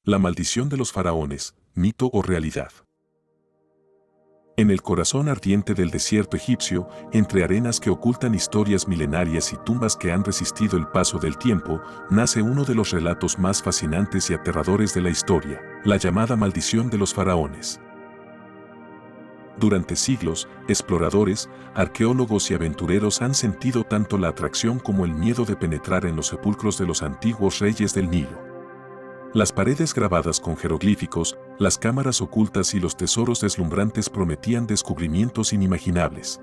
La maldición de los faraones, mito o realidad. En el corazón ardiente del desierto egipcio, entre arenas que ocultan historias milenarias y tumbas que han resistido el paso del tiempo, nace uno de los relatos más fascinantes y aterradores de la historia, la llamada maldición de los faraones. Durante siglos, exploradores, arqueólogos y aventureros han sentido tanto la atracción como el miedo de penetrar en los sepulcros de los antiguos reyes del Nilo. Las paredes grabadas con jeroglíficos, las cámaras ocultas y los tesoros deslumbrantes prometían descubrimientos inimaginables.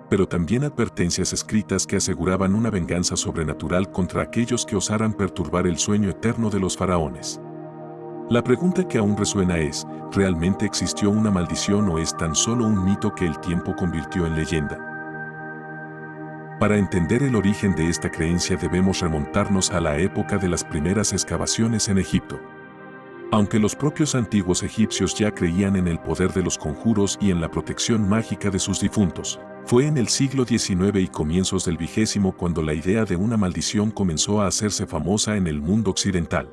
Pero también advertencias escritas que aseguraban una venganza sobrenatural contra aquellos que osaran perturbar el sueño eterno de los faraones. La pregunta que aún resuena es, ¿realmente existió una maldición o es tan solo un mito que el tiempo convirtió en leyenda? Para entender el origen de esta creencia debemos remontarnos a la época de las primeras excavaciones en Egipto. Aunque los propios antiguos egipcios ya creían en el poder de los conjuros y en la protección mágica de sus difuntos, fue en el siglo XIX y comienzos del XX cuando la idea de una maldición comenzó a hacerse famosa en el mundo occidental.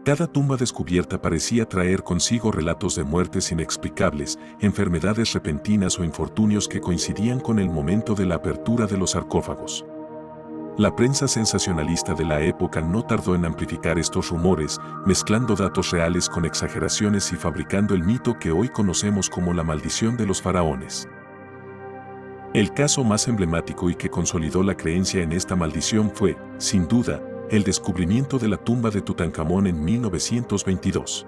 Cada tumba descubierta parecía traer consigo relatos de muertes inexplicables, enfermedades repentinas o infortunios que coincidían con el momento de la apertura de los sarcófagos. La prensa sensacionalista de la época no tardó en amplificar estos rumores, mezclando datos reales con exageraciones y fabricando el mito que hoy conocemos como la maldición de los faraones. El caso más emblemático y que consolidó la creencia en esta maldición fue, sin duda, el descubrimiento de la tumba de Tutankamón en 1922.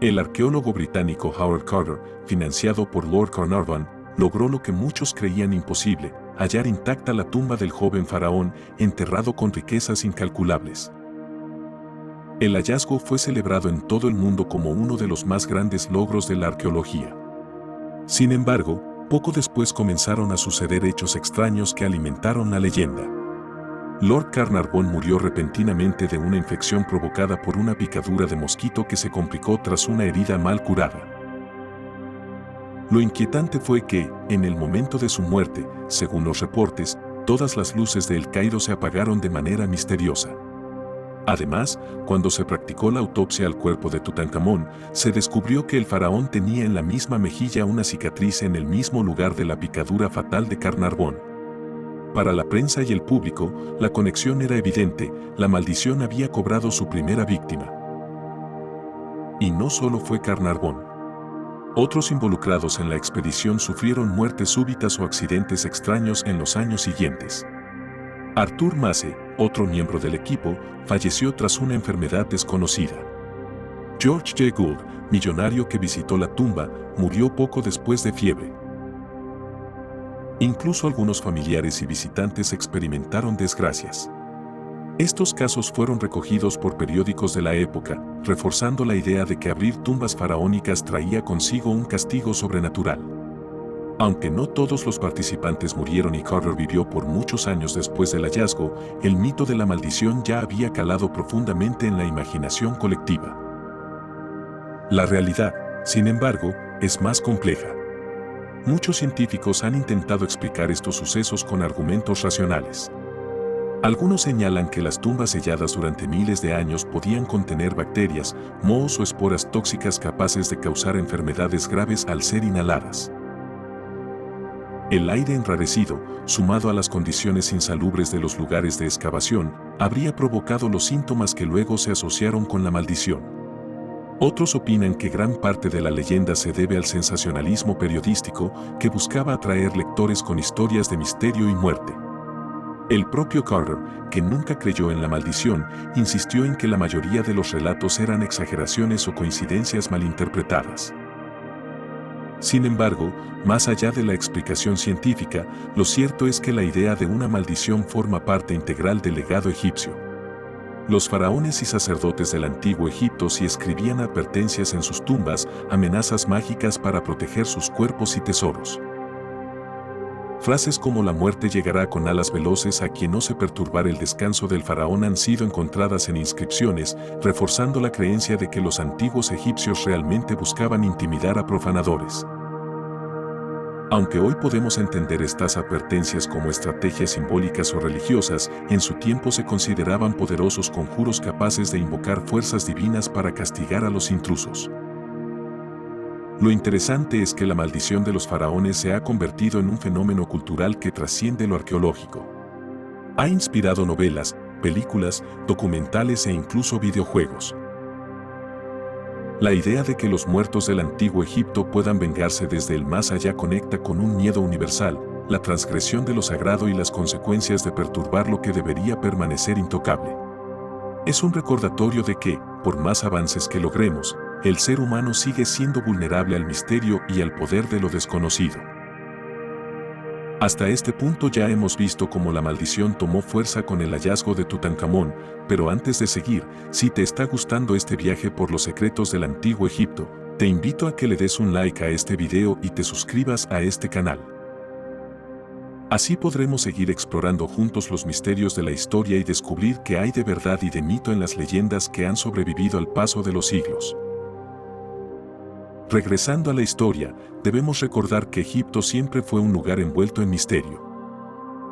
El arqueólogo británico Howard Carter, financiado por Lord Carnarvon, logró lo que muchos creían imposible, hallar intacta la tumba del joven faraón enterrado con riquezas incalculables. El hallazgo fue celebrado en todo el mundo como uno de los más grandes logros de la arqueología. Sin embargo, poco después comenzaron a suceder hechos extraños que alimentaron la leyenda. Lord Carnarvon murió repentinamente de una infección provocada por una picadura de mosquito que se complicó tras una herida mal curada. Lo inquietante fue que, en el momento de su muerte, según los reportes, todas las luces de El Cairo se apagaron de manera misteriosa. Además, cuando se practicó la autopsia al cuerpo de Tutankamón, se descubrió que el faraón tenía en la misma mejilla una cicatriz en el mismo lugar de la picadura fatal de Carnarvon. Para la prensa y el público, la conexión era evidente, la maldición había cobrado su primera víctima. Y no solo fue Carnarvon. Otros involucrados en la expedición sufrieron muertes súbitas o accidentes extraños en los años siguientes. Arthur Mace, otro miembro del equipo, falleció tras una enfermedad desconocida. George J. Gould, millonario que visitó la tumba, murió poco después de fiebre. Incluso algunos familiares y visitantes experimentaron desgracias. Estos casos fueron recogidos por periódicos de la época, reforzando la idea de que abrir tumbas faraónicas traía consigo un castigo sobrenatural. Aunque no todos los participantes murieron y Carter vivió por muchos años después del hallazgo, el mito de la maldición ya había calado profundamente en la imaginación colectiva. La realidad, sin embargo, es más compleja. Muchos científicos han intentado explicar estos sucesos con argumentos racionales. Algunos señalan que las tumbas selladas durante miles de años podían contener bacterias, mohos o esporas tóxicas capaces de causar enfermedades graves al ser inhaladas. El aire enrarecido, sumado a las condiciones insalubres de los lugares de excavación, habría provocado los síntomas que luego se asociaron con la maldición. Otros opinan que gran parte de la leyenda se debe al sensacionalismo periodístico que buscaba atraer lectores con historias de misterio y muerte. El propio Carter, que nunca creyó en la maldición, insistió en que la mayoría de los relatos eran exageraciones o coincidencias malinterpretadas. Sin embargo, más allá de la explicación científica, lo cierto es que la idea de una maldición forma parte integral del legado egipcio. Los faraones y sacerdotes del antiguo Egipto sí escribían advertencias en sus tumbas, amenazas mágicas para proteger sus cuerpos y tesoros. Frases como la muerte llegará con alas veloces a quien ose perturbar el descanso del faraón han sido encontradas en inscripciones, reforzando la creencia de que los antiguos egipcios realmente buscaban intimidar a profanadores. Aunque hoy podemos entender estas advertencias como estrategias simbólicas o religiosas, en su tiempo se consideraban poderosos conjuros capaces de invocar fuerzas divinas para castigar a los intrusos. Lo interesante es que la maldición de los faraones se ha convertido en un fenómeno cultural que trasciende lo arqueológico. Ha inspirado novelas, películas, documentales e incluso videojuegos. La idea de que los muertos del antiguo Egipto puedan vengarse desde el más allá conecta con un miedo universal, la transgresión de lo sagrado y las consecuencias de perturbar lo que debería permanecer intocable. Es un recordatorio de que, por más avances que logremos, el ser humano sigue siendo vulnerable al misterio y al poder de lo desconocido. Hasta este punto ya hemos visto cómo la maldición tomó fuerza con el hallazgo de Tutankamón, pero antes de seguir, si te está gustando este viaje por los secretos del antiguo Egipto, te invito a que le des un like a este video y te suscribas a este canal. Así podremos seguir explorando juntos los misterios de la historia y descubrir qué hay de verdad y de mito en las leyendas que han sobrevivido al paso de los siglos. Regresando a la historia, debemos recordar que Egipto siempre fue un lugar envuelto en misterio.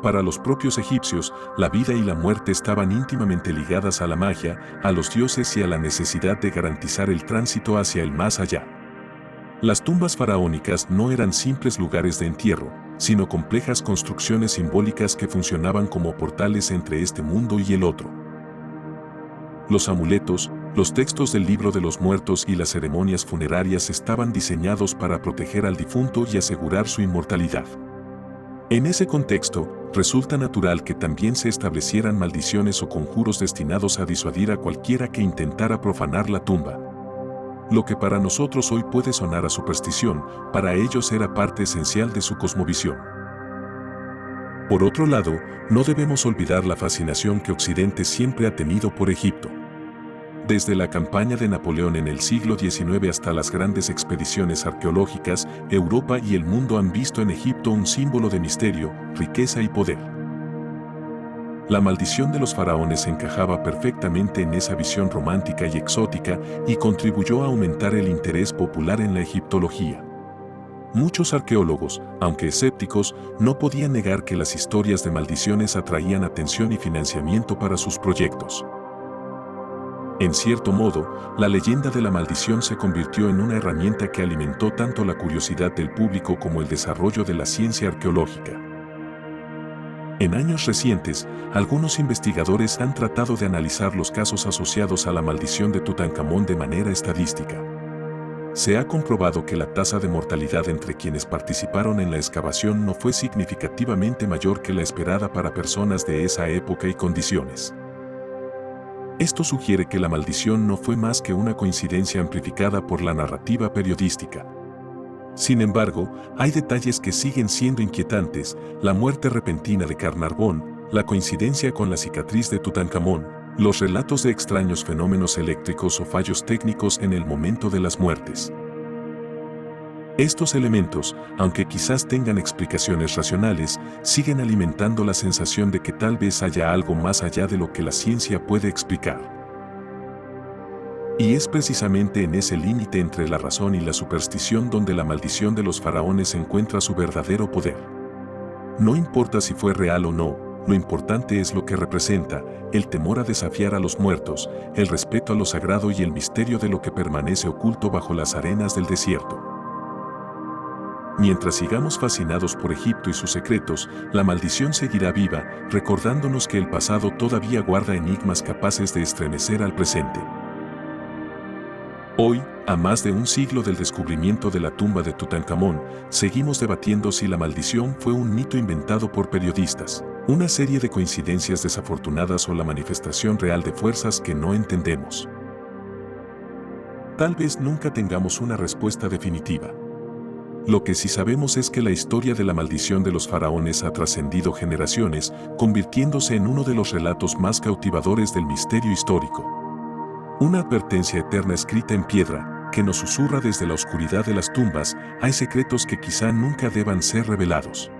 Para los propios egipcios, la vida y la muerte estaban íntimamente ligadas a la magia, a los dioses y a la necesidad de garantizar el tránsito hacia el más allá. Las tumbas faraónicas no eran simples lugares de entierro, sino complejas construcciones simbólicas que funcionaban como portales entre este mundo y el otro. Los amuletos, los textos del libro de los muertos y las ceremonias funerarias estaban diseñados para proteger al difunto y asegurar su inmortalidad. En ese contexto, resulta natural que también se establecieran maldiciones o conjuros destinados a disuadir a cualquiera que intentara profanar la tumba. Lo que para nosotros hoy puede sonar a superstición, para ellos era parte esencial de su cosmovisión. Por otro lado, no debemos olvidar la fascinación que Occidente siempre ha tenido por Egipto. Desde la campaña de Napoleón en el siglo XIX hasta las grandes expediciones arqueológicas, Europa y el mundo han visto en Egipto un símbolo de misterio, riqueza y poder. La maldición de los faraones encajaba perfectamente en esa visión romántica y exótica y contribuyó a aumentar el interés popular en la egiptología. Muchos arqueólogos, aunque escépticos, no podían negar que las historias de maldiciones atraían atención y financiamiento para sus proyectos. En cierto modo, la leyenda de la maldición se convirtió en una herramienta que alimentó tanto la curiosidad del público como el desarrollo de la ciencia arqueológica. En años recientes, algunos investigadores han tratado de analizar los casos asociados a la maldición de Tutankamón de manera estadística. Se ha comprobado que la tasa de mortalidad entre quienes participaron en la excavación no fue significativamente mayor que la esperada para personas de esa época y condiciones. Esto sugiere que la maldición no fue más que una coincidencia amplificada por la narrativa periodística. Sin embargo, hay detalles que siguen siendo inquietantes: la muerte repentina de Carnarvón, la coincidencia con la cicatriz de Tutankamón, los relatos de extraños fenómenos eléctricos o fallos técnicos en el momento de las muertes. Estos elementos, aunque quizás tengan explicaciones racionales, siguen alimentando la sensación de que tal vez haya algo más allá de lo que la ciencia puede explicar. Y es precisamente en ese límite entre la razón y la superstición donde la maldición de los faraones encuentra su verdadero poder. No importa si fue real o no, lo importante es lo que representa: el temor a desafiar a los muertos, el respeto a lo sagrado y el misterio de lo que permanece oculto bajo las arenas del desierto. Mientras sigamos fascinados por Egipto y sus secretos, la maldición seguirá viva, recordándonos que el pasado todavía guarda enigmas capaces de estremecer al presente. Hoy, a más de un siglo del descubrimiento de la tumba de Tutankamón, seguimos debatiendo si la maldición fue un mito inventado por periodistas, una serie de coincidencias desafortunadas o la manifestación real de fuerzas que no entendemos. Tal vez nunca tengamos una respuesta definitiva. Lo que sí sabemos es que la historia de la maldición de los faraones ha trascendido generaciones, convirtiéndose en uno de los relatos más cautivadores del misterio histórico. Una advertencia eterna escrita en piedra, que nos susurra desde la oscuridad de las tumbas: hay secretos que quizá nunca deban ser revelados.